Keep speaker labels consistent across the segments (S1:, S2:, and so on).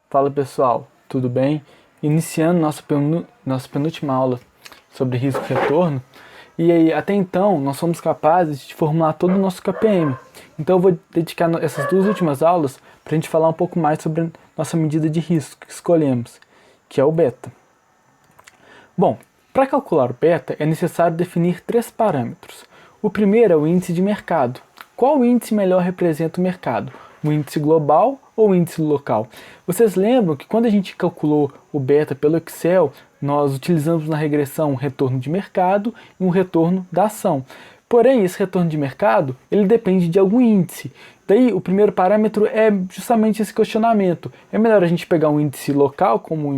S1: Fala pessoal, tudo bem? Iniciando nossa penúltima aula sobre risco e retorno. E aí, até então, nós somos capazes de formular todo o nosso KPM. Então eu vou dedicar essas duas últimas aulas para a gente falar um pouco mais sobre nossa medida de risco que escolhemos, que é o beta. Bom, para calcular o beta é necessário definir três parâmetros. O primeiro é o índice de mercado. Qual índice melhor representa o mercado? O índice global ou o índice local? Vocês lembram que quando a gente calculou o beta pelo Excel, nós utilizamos na regressão um retorno de mercado e um retorno da ação. Porém, esse retorno de mercado, ele depende de algum índice. Daí, o primeiro parâmetro é justamente esse questionamento. É melhor a gente pegar um índice local, como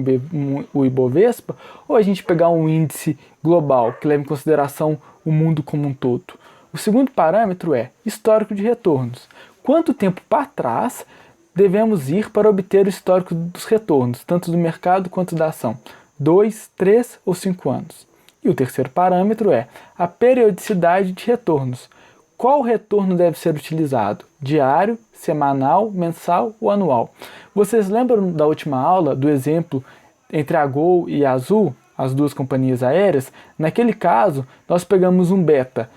S1: o Ibovespa, ou a gente pegar um índice global, que leva em consideração o mundo como um todo? O segundo parâmetro é histórico de retornos. Quanto tempo para trás devemos ir para obter o histórico dos retornos, tanto do mercado quanto da ação? 2, 3 ou 5 anos. E o terceiro parâmetro é a periodicidade de retornos. Qual retorno deve ser utilizado? Diário, semanal, mensal ou anual? Vocês lembram da última aula do exemplo entre a Gol e a Azul, as duas companhias aéreas? Naquele caso, nós pegamos um beta.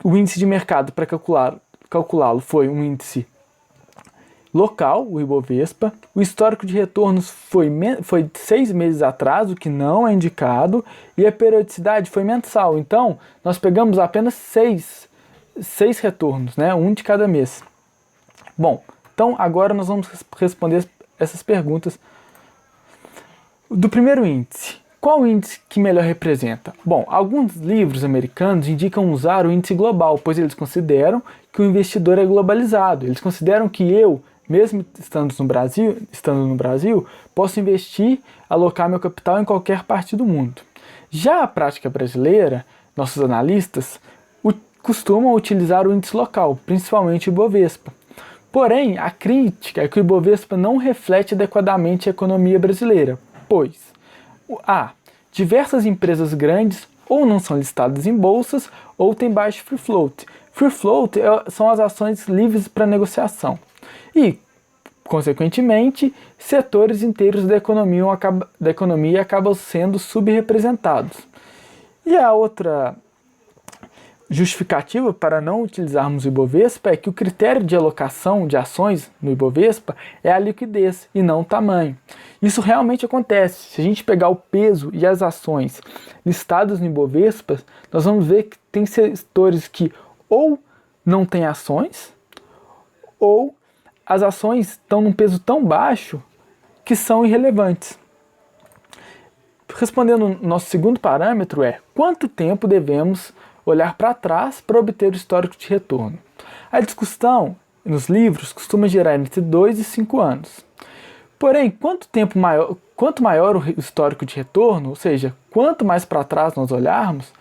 S1: O índice de mercado para calculá-lo foi um índice local, o Ibovespa. O histórico de retornos foi 6 meses atrás, o que não é indicado, e a periodicidade foi mensal. Então, nós pegamos apenas 6 retornos, né? Um de cada mês. Bom, então agora nós vamos responder essas perguntas do primeiro índice. Qual o índice que melhor representa? Bom, alguns livros americanos indicam usar o índice global, pois eles consideram que o investidor é globalizado. Eles consideram que eu, mesmo estando no Brasil, posso investir, alocar meu capital em qualquer parte do mundo. Já a prática brasileira, nossos analistas costumam utilizar o índice local, principalmente o Ibovespa. Porém, a crítica é que o Ibovespa não reflete adequadamente a economia brasileira, pois diversas empresas grandes ou não são listadas em bolsas ou têm baixo free float. Free float são as ações livres para negociação. E, consequentemente, setores inteiros da economia acabam sendo subrepresentados. E a outra justificativa para não utilizarmos o Ibovespa é que o critério de alocação de ações no Ibovespa é a liquidez e não o tamanho. Isso realmente acontece. Se a gente pegar o peso e as ações listadas no Ibovespa, nós vamos ver que tem setores que ou não têm ações, ou as ações estão num peso tão baixo que são irrelevantes. Respondendo, nosso segundo parâmetro é quanto tempo devemos olhar para trás para obter o histórico de retorno. A discussão nos livros costuma girar entre 2 e 5 anos. Porém, quanto maior o histórico de retorno, ou seja, quanto mais para trás nós olharmos,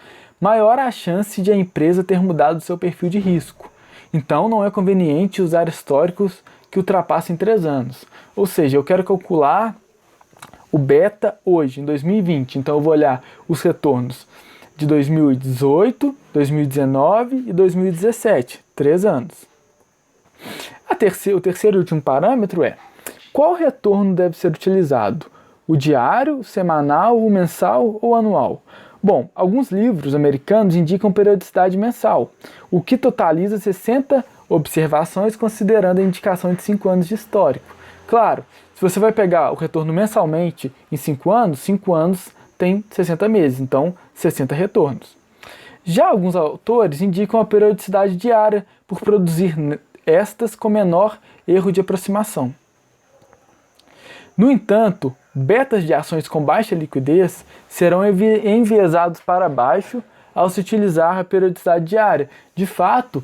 S1: maior a chance de a empresa ter mudado seu perfil de risco. Então, não é conveniente usar históricos que ultrapassem 3 anos. Ou seja, eu quero calcular o beta hoje, em 2020. Então, eu vou olhar os retornos de 2018, 2019 e 2017, 3 anos. O terceiro e último parâmetro é qual retorno deve ser utilizado? O diário, o semanal, o mensal ou anual? Bom, alguns livros americanos indicam periodicidade mensal, o que totaliza 60 observações considerando a indicação de 5 anos de histórico. Claro, se você vai pegar o retorno mensalmente em 5 anos tem 60 meses, então 60 retornos. Já alguns autores indicam a periodicidade diária por produzir estas com menor erro de aproximação. No entanto, betas de ações com baixa liquidez serão enviesados para baixo ao se utilizar a periodicidade diária. De fato,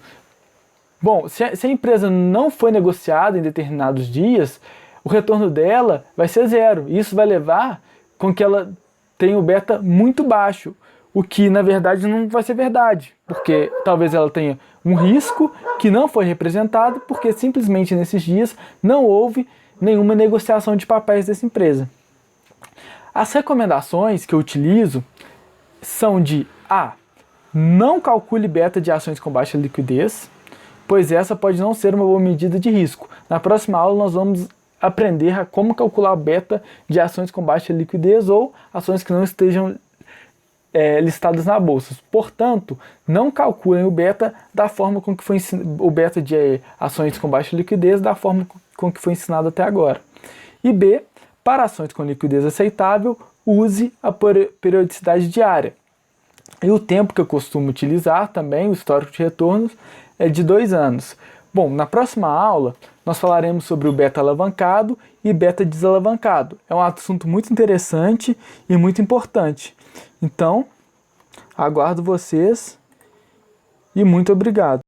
S1: se a empresa não foi negociada em determinados dias, o retorno dela vai ser zero. Isso vai levar com que ela tenha o beta muito baixo, o que na verdade não vai ser verdade, porque talvez ela tenha um risco que não foi representado, porque simplesmente nesses dias não houve nenhuma negociação de papéis dessa empresa. As recomendações que eu utilizo são de não calcule beta de ações com baixa liquidez, pois essa pode não ser uma boa medida de risco. Na próxima aula nós vamos aprender a como calcular o beta de ações com baixa liquidez ou ações que não estejam listadas na bolsa. Portanto, não calculem o beta da forma com que foi o beta de ações com baixa liquidez da forma com que foi ensinado até agora. E B, para ações com liquidez aceitável, use a periodicidade diária. E o tempo que eu costumo utilizar também, o histórico de retornos, é de 2 anos. Bom, na próxima aula nós falaremos sobre o beta alavancado e beta desalavancado. É um assunto muito interessante e muito importante. Então, aguardo vocês e muito obrigado.